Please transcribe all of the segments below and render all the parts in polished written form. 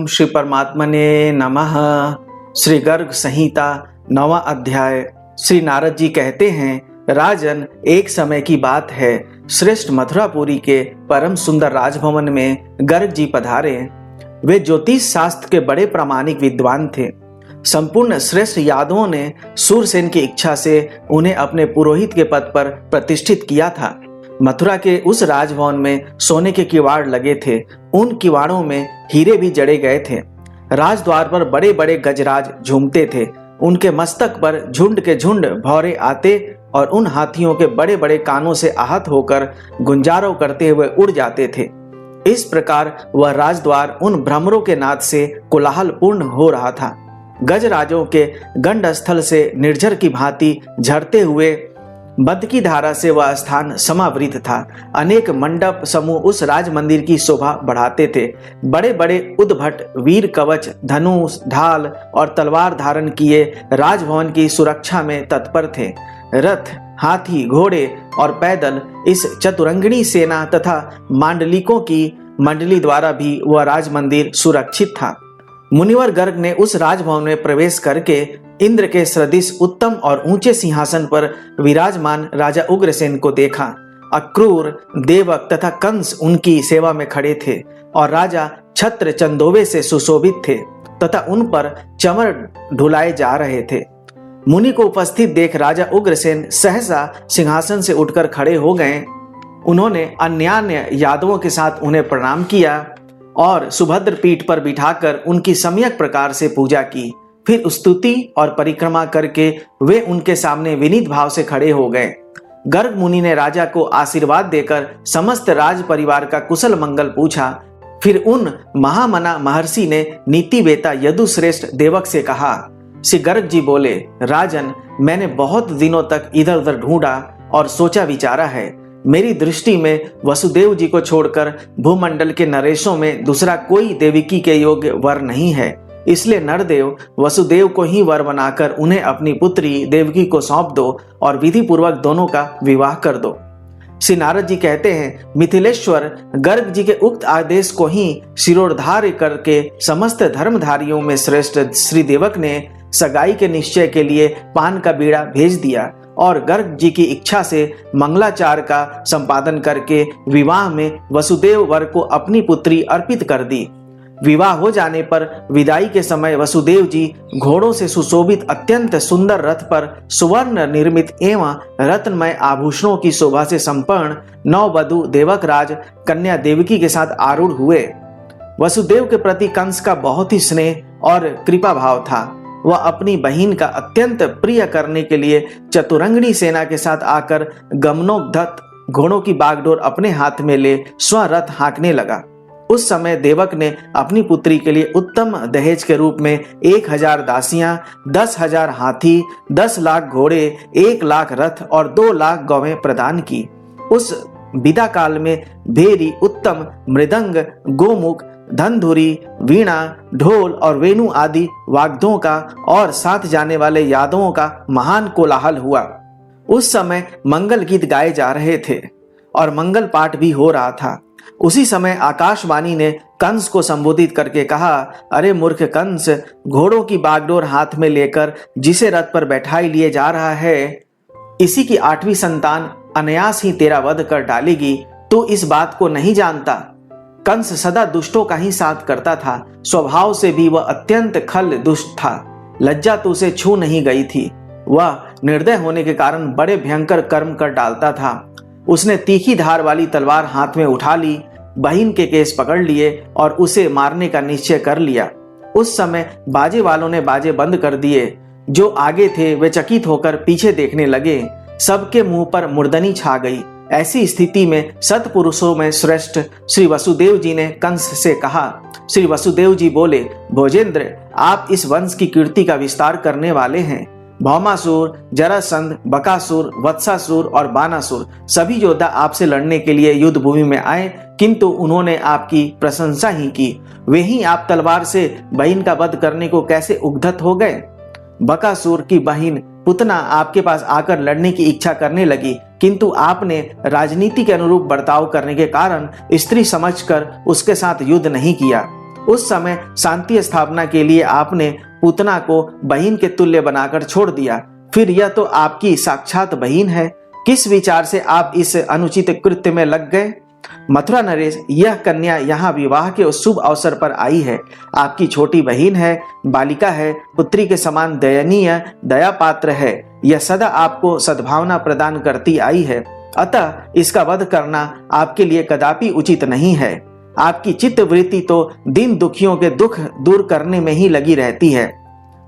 श्री परमात्मने नमः। श्री गर्ग संहिता 9वां अध्याय। श्री नारद जी कहते हैं, राजन, एक समय की बात है, श्रेष्ठ मथुरापुरी के परम सुंदर राजभवन में गर्ग जी पधारे। वे ज्योतिष शास्त्र के बड़े प्रामाणिक विद्वान थे। संपूर्ण श्रेष्ठ यादवों ने सूरसेन की इच्छा से उन्हें अपने पुरोहित के पद पर प्रतिष्ठित किया था। मथुरा के उस राजभवन में सोने के किवाड़ लगे थे। उन किवाड़ों में हीरे भी जड़े गए थे। राजद्वार पर बड़े बड़े गजराज झूमते थे। उनके मस्तक पर झुंड के झुंड भौरे आते और उन हाथियों के बड़े बड़े कानों से आहत होकर गुंजारों करते हुए उड़ जाते थे। इस प्रकार वह राजद्वार उन भ्रमरों के नाद से कोलाहल पूर्ण हो रहा था। गजराजों के गंड स्थल से निर्झर की भांति झरते हुए बद की धारा से वह स्थान समावृत था। अनेक मंडप समूह उस राज मंदिर की शोभा बढ़ाते थे। बड़े बड़े उद्भट वीर कवच, धनुष, ढाल और तलवार धारण किए राजभवन की सुरक्षा में तत्पर थे। रथ, हाथी, घोड़े और पैदल इस चतुरंगिणी सेना तथा मांडलिकों की मंडली द्वारा भी वह राज मंदिर सुरक्षित था। मुनिवर गर्ग ने उस राजभवन में प्रवेश करके इंद्र के सदृश उत्तम और ऊंचे सिंहासन पर विराजमान राजा उग्रसेन को देखा। अक्रूर, देवक तथा कंस उनकी सेवा में खड़े थे और राजा छत्र चंदोवे से सुशोभित थे तथा उन पर चमर ढुलाए जा रहे थे। मुनि को उपस्थित देख राजा उग्रसेन सहसा सिंहासन से उठकर खड़े हो गए। उन्होंने अन्यान्य यादवों के साथ उन्हें प्रणाम किया और सुभद्र पीठ पर बिठाकर उनकी सम्यक प्रकार से पूजा की। फिर स्तुति और परिक्रमा करके वे उनके सामने विनीत भाव से खड़े हो गए। गर्ग मुनि ने राजा को आशीर्वाद देकर समस्त राज परिवार का कुशल मंगल पूछा। फिर उन महामना महर्षि ने नीतिवेता यदुश्रेष्ठ देवक से कहा। श्री गर्ग जी बोले, राजन, मैंने बहुत दिनों तक इधर उधर ढूंढा और सोचा विचारा है। मेरी दृष्टि में वसुदेव जी को छोड़कर भूमंडल के नरेशों में दूसरा कोई देवकी के योग्य वर नहीं है। इसलिए नरदेव वसुदेव को ही वर बनाकर उन्हें अपनी पुत्री देवकी को सौंप दो और विधि पूर्वक दोनों का विवाह कर दो। श्री नारद जी कहते हैं, मिथिलेश्वर गर्ग जी के उक्त आदेश को ही शिरोधार्य करके समस्त धर्मधारियों में श्रेष्ठ श्री देवक ने सगाई के निश्चय के लिए पान का बीड़ा भेज दिया और गर्ग जी की इच्छा से मंगलाचार का संपादन करके विवाह में वसुदेव वर को अपनी पुत्री अर्पित कर दी। विवाह हो जाने पर विदाई के समय वसुदेव जी घोड़ों से सुशोभित अत्यंत सुंदर रथ पर सुवर्ण निर्मित एवं रत्नमय आभूषणों की शोभा से संपन्न नववधू देवक राज कन्या देवकी के साथ आरूढ़ हुए। वसुदेव के प्रति कंस का बहुत ही स्नेह और कृपा भाव था। वह अपनी बहिन का अत्यंत प्रिय करने के लिए चतुरंगिणी सेना के साथ आकर गमनोद्धत घोड़ों की बागडोर अपने हाथ में ले स्वरथ हाँकने लगा। उस समय देवक ने अपनी पुत्री के लिए उत्तम दहेज के रूप में 1000 दासियां, 10,000 हाथी, 10 लाख घोड़े, 1 लाख रथ और 2 लाख गौवें प्रदान की। उस विदा काल में भेरी, उत्तम मृदंग, गोमुख, धनधुरी, वीणा, ढोल और वेणु आदि वाद्यों का और साथ जाने वाले यादवों का महान कोलाहल हुआ। उस समय मंगल गीत गाए जा रहे थे और मंगल पाठ भी हो रहा था। उसी समय आकाशवाणी ने कंस को संबोधित करके कहा, अरे मूर्ख कंस, घोड़ों की बागडोर हाथ में लेकर जिसे रथ पर बैठाई लिए जा रहा है, इसी की 8वीं संतान अनायास ही तेरा वध कर डालेगी। तू इस बात को नहीं जानता? कंस सदा दुष्टों का ही साथ करता था। स्वभाव से भी वह अत्यंत खल दुष्ट था। लज्जा तो उसे छू नहीं गई थी। वह निर्दय होने के कारण बड़े भयंकर कर्म कर डालता था। उसने तीखी धार वाली तलवार हाथ में उठा ली, बहिन के केस पकड़ लिए और उसे मारने का निश्चय कर लिया। उस समय बाजे वालों ने बाजे बंद कर दिए। जो आगे थे वे चकित होकर पीछे देखने लगे। सबके मुंह पर मुर्दनी छा गई। ऐसी स्थिति में सत्पुरुषों में श्रेष्ठ श्री वसुदेव जी ने कंस से कहा। श्री वसुदेव जी बोले, भोजेंद्र, आप इस वंश की कीर्ति का विस्तार करने वाले हैं। भौमासुर, जरासंध, बकासुर, वत्सासुर और बानासुर सभी योद्धा आपसे लड़ने के लिए युद्ध भूमि में आए, किंतु उन्होंने आपकी प्रशंसा ही की। वे ही आप तलवार से बहन का वध करने को कैसे उद्यत हो गए? बकासुर की बहन पुतना आपके पास आकर लड़ने की इच्छा करने लगी, किंतु आपने राजनीति के अनुरूप बर्ताव करने के कारण स्त्री समझकर उसके साथ युद्ध नहीं किया। उस समय शांति स्थापना के लिए आपने पूतना को बहन के तुल्य बनाकर छोड़ दिया, फिर यह तो आपकी साक्षात बहन है। किस विचार से आप इस अनुचित कृत्य में लग गए? मथुरा नरेश, यह कन्या यहाँ विवाह के उस शुभ अवसर पर आई है। आपकी छोटी बहन है, बालिका है, पुत्री के समान दयनीय, दया पात्र है। यह सदा आपको सद्भावना प्रदान करती आई है, अतः इसका वध करना आपके लिए कदापि उचित नहीं है। आपकी चित्त वृत्ति तो दीन दुखियों के दुख दूर करने में ही लगी रहती है।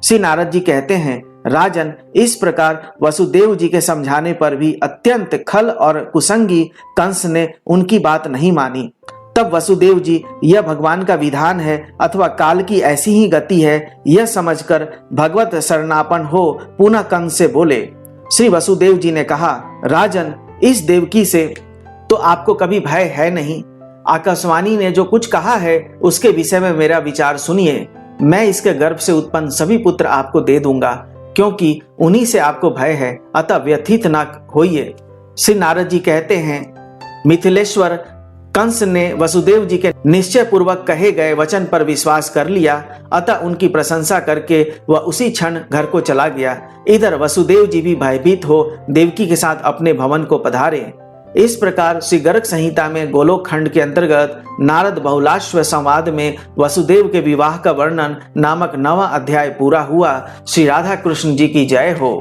श्री नारद जी कहते हैं, राजन, इस प्रकार वसुदेव जी के समझाने पर भी अत्यंत खल और कुसंगी कंस ने उनकी बात नहीं मानी। तब वसुदेव जी यह भगवान का विधान है अथवा काल की ऐसी ही गति है, यह समझकर भगवत शरणापन्न हो पुनः कंस से बोले। श्री वसुदेव जी ने कहा, राजन, इस देवकी से तो आपको कभी भय है नहीं। आकाशवाणी ने जो कुछ कहा है उसके विषय में मेरा विचार सुनिए। मैं इसके गर्भ से उत्पन्न सभी पुत्र आपको दे दूंगा, क्योंकि उन्हीं से आपको भय है, अतः व्यथित न होइए। श्री नारद जी कहते हैं, मिथिलेश्वर, कंस ने वसुदेव जी के निश्चय पूर्वक कहे गए वचन पर विश्वास कर लिया, अतः उनकी प्रशंसा करके वह उसी क्षण घर को चला गया। इधर वसुदेव जी भी भयभीत हो देवकी के साथ अपने भवन को पधारे। इस प्रकार श्री गर्ग संहिता में गोलोक खंड के अंतर्गत नारद बहुलाश्व संवाद में वसुदेव के विवाह का वर्णन नामक 9वां अध्याय पूरा हुआ। श्री राधा कृष्ण जी की जय हो।